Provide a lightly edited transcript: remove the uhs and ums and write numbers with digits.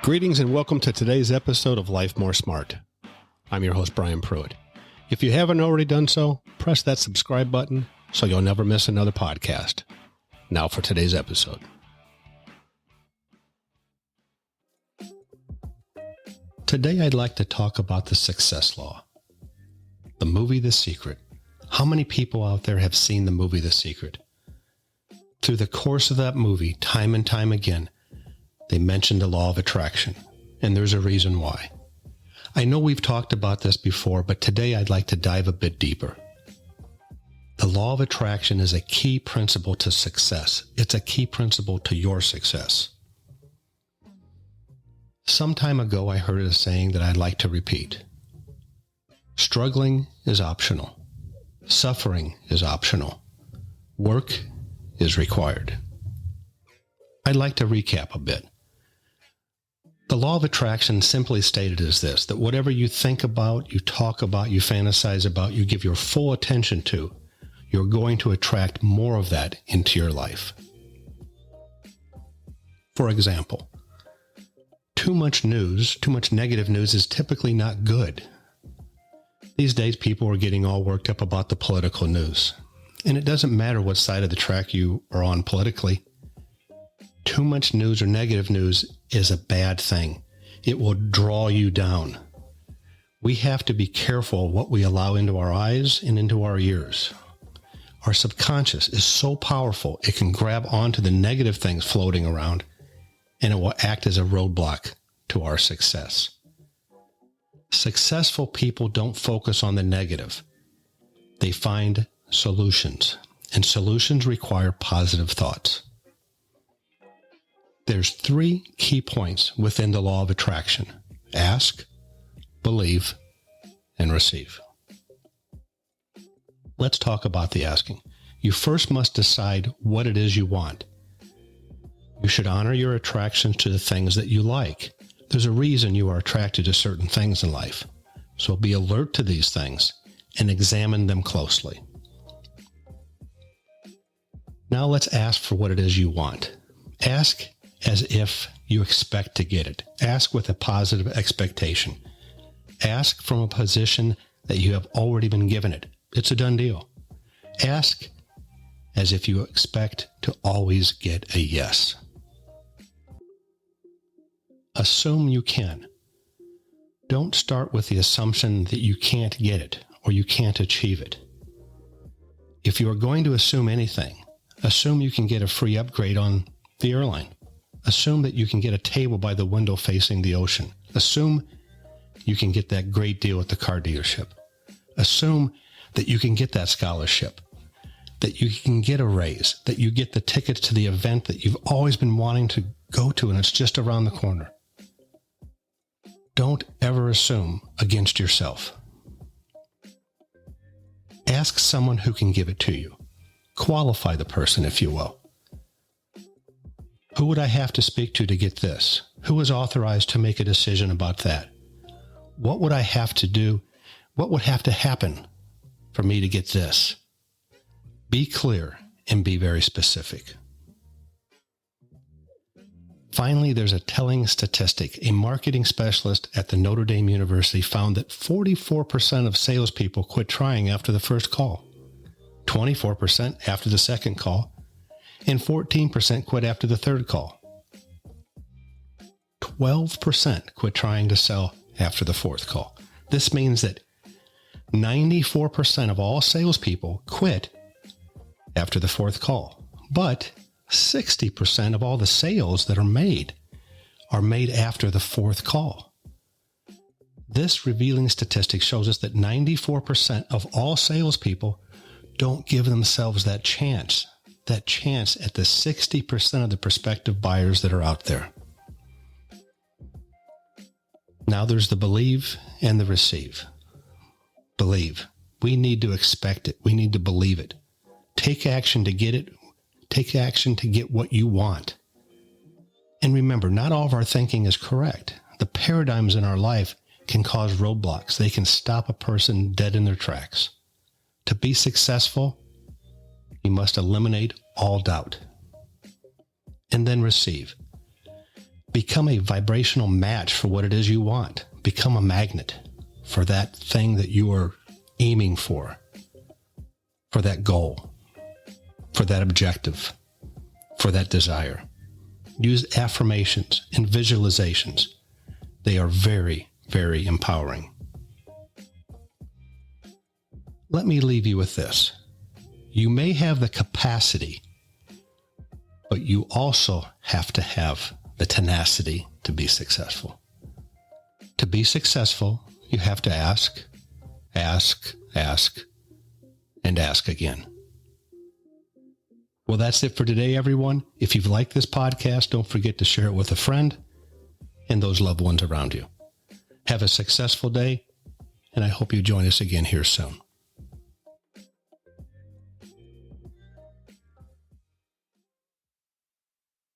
Greetings and welcome to today's episode of LifeMoreSmart. I'm your host, Brian Pruitt. If you haven't already done so, press that subscribe button so you'll never miss another podcast. Now for today's episode. Today I'd like to talk about the success law. The movie The Secret. How many people out there have seen the movie The Secret? Through the course of that movie, time and time again, they mentioned the law of attraction, and there's a reason why. I know we've talked about this before, but today I'd like to dive a bit deeper. The law of attraction is a key principle to success. It's a key principle to your success. Some time ago, I heard a saying that I'd like to repeat. Struggling is optional. Suffering is optional. Work is required. I'd like to recap a bit. The law of attraction simply stated is this, that whatever you think about, you talk about, you fantasize about, you give your full attention to, you're going to attract more of that into your life. For example, too much negative news is typically not good. These days, people are getting all worked up about the political news. And it doesn't matter what side of the track you are on politically. Too much news or negative news is a bad thing. It will draw you down. We have to be careful what we allow into our eyes and into our ears. Our subconscious is so powerful, it can grab onto the negative things floating around, and it will act as a roadblock to our success. Successful people don't focus on the negative. They find solutions, and solutions require positive thoughts. There's 3 key points within the law of attraction. Ask, believe, and receive. Let's talk about the asking. You first must decide what it is you want. You should honor your attractions to the things that you like. There's a reason you are attracted to certain things in life. So be alert to these things and examine them closely. Now let's ask for what it is you want. Ask as if you expect to get it. Ask with a positive expectation. Ask from a position that you have already been given it. It's a done deal. Ask as if you expect to always get a yes. Assume you can. Don't start with the assumption that you can't get it or you can't achieve it. If you are going to assume anything, assume you can get a free upgrade on the airline. Assume that you can get a table by the window facing the ocean. Assume you can get that great deal at the car dealership. Assume that you can get that scholarship, that you can get a raise, that you get the tickets to the event that you've always been wanting to go to and it's just around the corner. Don't ever assume against yourself. Ask someone who can give it to you. Qualify the person, if you will. Who would I have to speak to get this? Who is authorized to make a decision about that? What would I have to do? What would have to happen for me to get this? Be clear and be very specific. Finally, there's a telling statistic. A marketing specialist at the Notre Dame University found that 44% of salespeople quit trying after the first call, 24% after the second call, and 14% quit after the third call. 12% quit trying to sell after the fourth call. This means that 94% of all salespeople quit after the fourth call, but 60% of all the sales that are made after the fourth call. This revealing statistic shows us that 94% of all salespeople don't give themselves that chance at the 60% of the prospective buyers that are out there. Now there's the believe and the receive. Believe. We need to expect it. We need to believe it. Take action to get it. Take action to get what you want. And remember, not all of our thinking is correct. The paradigms in our life can cause roadblocks. They can stop a person dead in their tracks. To be successful, you must eliminate all doubt. And then receive. Become a vibrational match for what it is you want. Become a magnet for that thing that you are aiming for that goal, for that objective, for that desire. Use affirmations and visualizations. They are very, very empowering. Let me leave you with this. You may have the capacity, but you also have to have the tenacity to be successful. To be successful, you have to ask, and ask again. Well, that's it for today, everyone. If you've liked this podcast, don't forget to share it with a friend and those loved ones around you. Have a successful day, and I hope you join us again here soon.